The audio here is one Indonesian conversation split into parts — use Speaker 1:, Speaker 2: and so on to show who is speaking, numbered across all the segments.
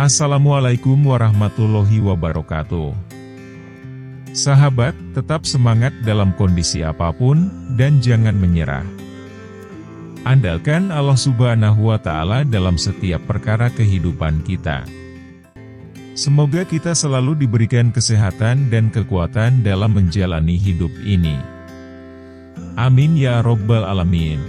Speaker 1: Assalamualaikum warahmatullahi wabarakatuh. Sahabat, tetap semangat dalam kondisi apapun, dan jangan menyerah. Andalkan Allah Subhanahu wa Ta'ala dalam setiap perkara kehidupan kita. Semoga kita selalu diberikan kesehatan dan kekuatan dalam menjalani hidup ini. Amin ya Rabbal Alamin.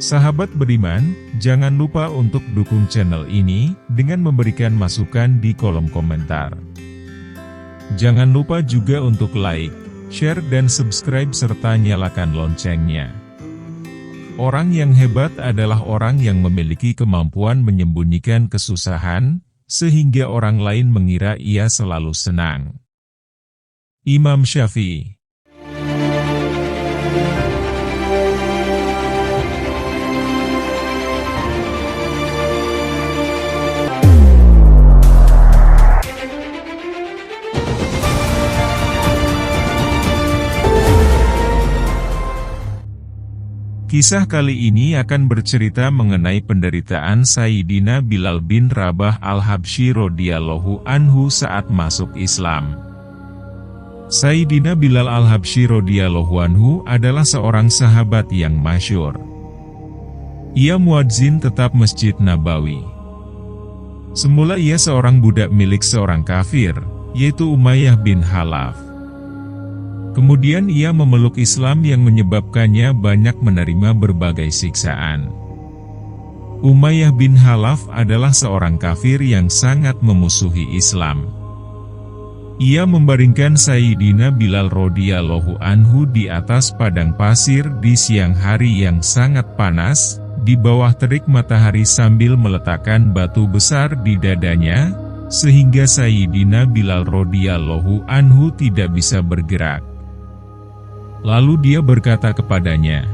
Speaker 1: Sahabat beriman, jangan lupa untuk dukung channel ini dengan memberikan masukan di kolom komentar. Jangan lupa juga untuk like, share dan subscribe serta nyalakan loncengnya. Orang yang hebat adalah orang yang memiliki kemampuan menyembunyikan kesusahan, sehingga orang lain mengira ia selalu senang. Imam Syafi'i. Kisah kali ini akan bercerita mengenai penderitaan Sayyidina Bilal bin Rabah al-Habsyi radhiyallahu anhu saat masuk Islam. Sayyidina Bilal al-Habsyi radhiyallahu anhu adalah seorang sahabat yang masyhur. Ia muadzin tetap Masjid Nabawi. Semula ia seorang budak milik seorang kafir, yaitu Umayyah bin Khalaf. Kemudian ia memeluk Islam yang menyebabkannya banyak menerima berbagai siksaan. Umayyah bin Khalaf adalah seorang kafir yang sangat memusuhi Islam. Ia membaringkan Sayyidina Bilal radhiyallahu anhu di atas padang pasir di siang hari yang sangat panas, di bawah terik matahari sambil meletakkan batu besar di dadanya, sehingga Sayyidina Bilal radhiyallahu anhu tidak bisa bergerak. Lalu dia berkata kepadanya,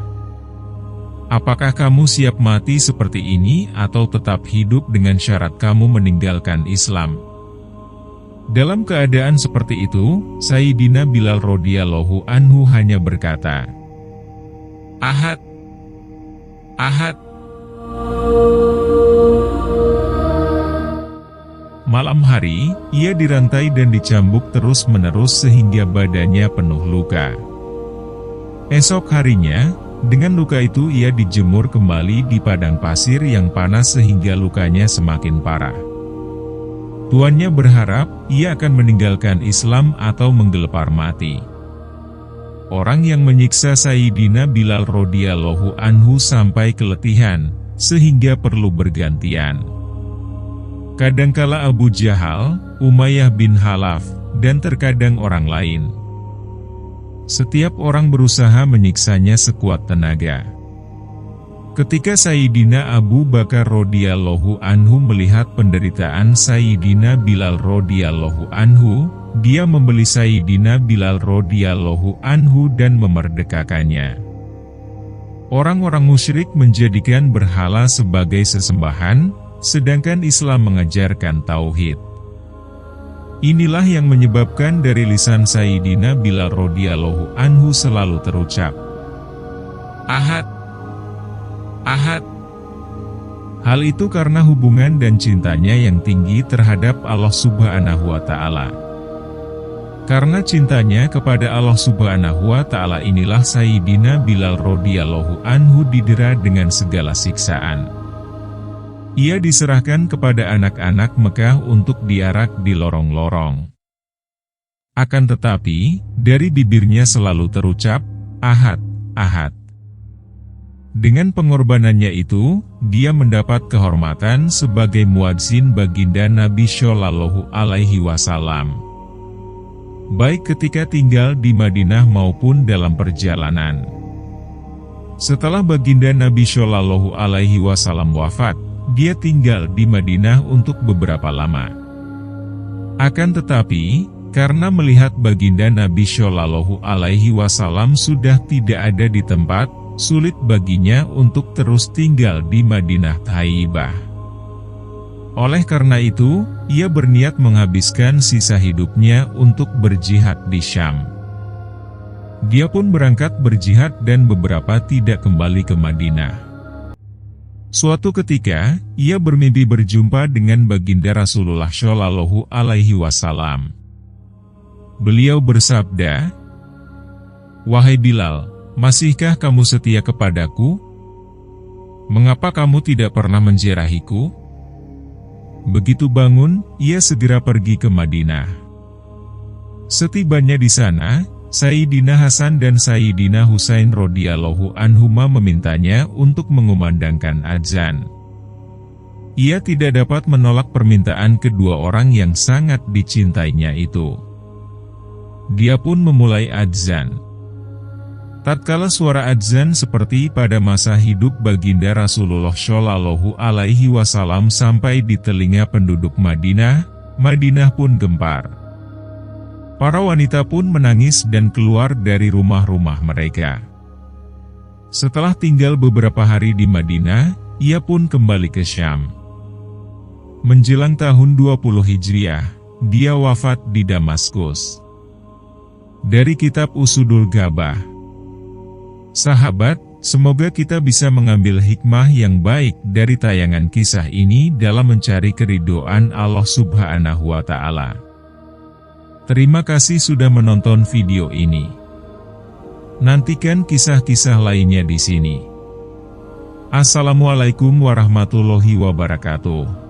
Speaker 1: "Apakah kamu siap mati seperti ini atau tetap hidup dengan syarat kamu meninggalkan Islam?" Dalam keadaan seperti itu, Sayyidina Bilal radhiyallahu anhu hanya berkata, "Ahad, Ahad." Malam hari, ia dirantai dan dicambuk terus-menerus sehingga badannya penuh luka. Esok harinya, dengan luka itu ia dijemur kembali di padang pasir yang panas sehingga lukanya semakin parah. Tuannya berharap ia akan meninggalkan Islam atau menggelepar mati. Orang yang menyiksa Sayyidina Bilal radhiyallahu anhu sampai keletihan, sehingga perlu bergantian. Kadangkala Abu Jahal, Umayyah bin Khalaf, dan terkadang orang lain. Setiap orang berusaha menyiksanya sekuat tenaga. Ketika Sayyidina Abu Bakar radhiyallahu anhu melihat penderitaan Sayyidina Bilal radhiyallahu anhu, dia membeli Sayyidina Bilal radhiyallahu anhu dan memerdekakannya. Orang-orang musyrik menjadikan berhala sebagai sesembahan, sedangkan Islam mengajarkan tauhid. Inilah yang menyebabkan dari lisan Sayyidina Bilal radhiyallahu anhu selalu terucap, "Ahad, Ahad." Hal itu karena hubungan dan cintanya yang tinggi terhadap Allah Subhanahu wa Ta'ala. Karena cintanya kepada Allah Subhanahu wa Ta'ala inilah Sayyidina Bilal radhiyallahu anhu didera dengan segala siksaan. Ia diserahkan kepada anak-anak Mekah untuk diarak di lorong-lorong. Akan tetapi, dari bibirnya selalu terucap, "Ahad, Ahad." Dengan pengorbanannya itu, dia mendapat kehormatan sebagai muadzin baginda Nabi Shallallahu Alaihi Wasallam. Baik ketika tinggal di Madinah maupun dalam perjalanan. Setelah baginda Nabi Shallallahu Alaihi Wasallam wafat, dia tinggal di Madinah untuk beberapa lama. Akan tetapi, karena melihat baginda Nabi Shallallahu Alaihi Wasallam sudah tidak ada di tempat, sulit baginya untuk terus tinggal di Madinah Thayyibah. Oleh karena itu, ia berniat menghabiskan sisa hidupnya untuk berjihad di Syam. Dia pun berangkat berjihad dan beberapa tidak kembali ke Madinah. Suatu ketika, ia bermimpi berjumpa dengan baginda Rasulullah Shallallahu Alaihi Wasallam. Beliau bersabda, "Wahai Bilal, masihkah kamu setia kepadaku? Mengapa kamu tidak pernah menziarahiku?" Begitu bangun, ia segera pergi ke Madinah. Setibanya di sana, Sayyidina Hasan dan Sayyidina Husain radhiyallahu anhuma memintanya untuk mengumandangkan azan. Ia tidak dapat menolak permintaan kedua orang yang sangat dicintainya itu. Dia pun memulai azan. Tatkala suara azan seperti pada masa hidup baginda Rasulullah Shallallahu Alaihi Wasallam sampai di telinga penduduk Madinah, Madinah pun gempar. Para wanita pun menangis dan keluar dari rumah-rumah mereka. Setelah tinggal beberapa hari di Madinah, ia pun kembali ke Syam. Menjelang tahun 20 Hijriah, dia wafat di Damaskus. Dari kitab Usudul Ghabah. Sahabat, semoga kita bisa mengambil hikmah yang baik dari tayangan kisah ini dalam mencari keridhaan Allah Subhanahu wa Ta'ala. Terima kasih sudah menonton video ini. Nantikan kisah-kisah lainnya di sini. Assalamualaikum warahmatullahi wabarakatuh.